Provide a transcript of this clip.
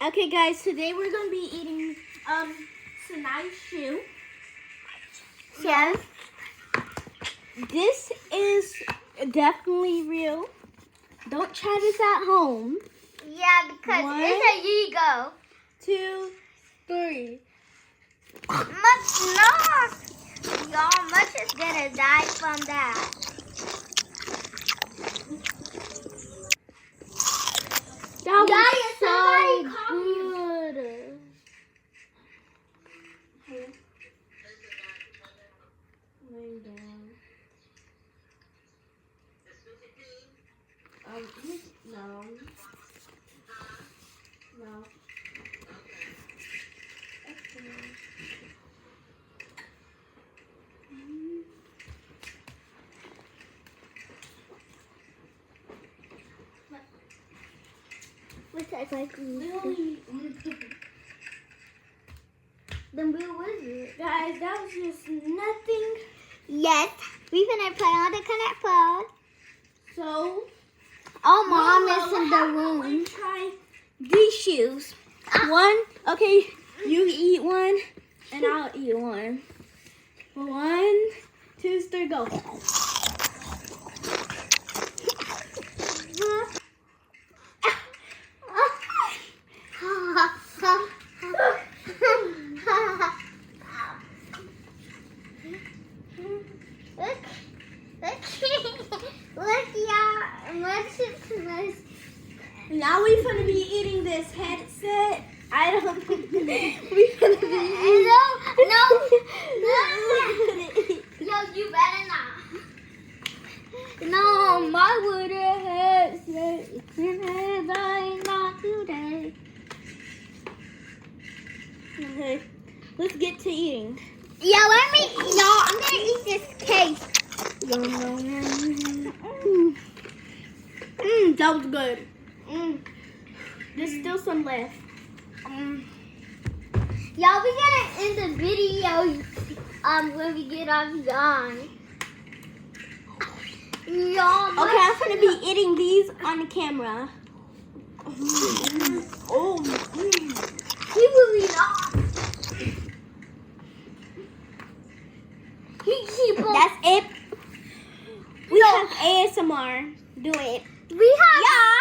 Okay, guys, today we're gonna be eating Sinai shoe. So, Yes. this is definitely real. Don't try this at home. Yeah, because One. it's illegal. 2, 3. Y'all, Much is gonna die from that. That Guys, was somebody so call me. good. Lay down. No. No. What's that like? Lily. The blue wizard. Guys, that was just nothing. Yes, we finna put on the connect phone. So, Oh, Mom Mama, is in how the about we room. try these shoes. One, okay, you eat one, and I'll eat one. 1, 2, 3, go. Look, y'all. Much. Now we finna be eating this headset. I don't think we finna be eating. Yo, you better not. No, my little headset. Not today. Okay, let's get to eating. Yeah, I'm gonna eat this cake. That was good. Mm. There's still some left. Y'all, we gonna end the video when we get off John. Y'all, Okay, I'm gonna be eating these on the camera. Oh, he will eat off. that's it. We have ASMR. Do it. We have. Yeah.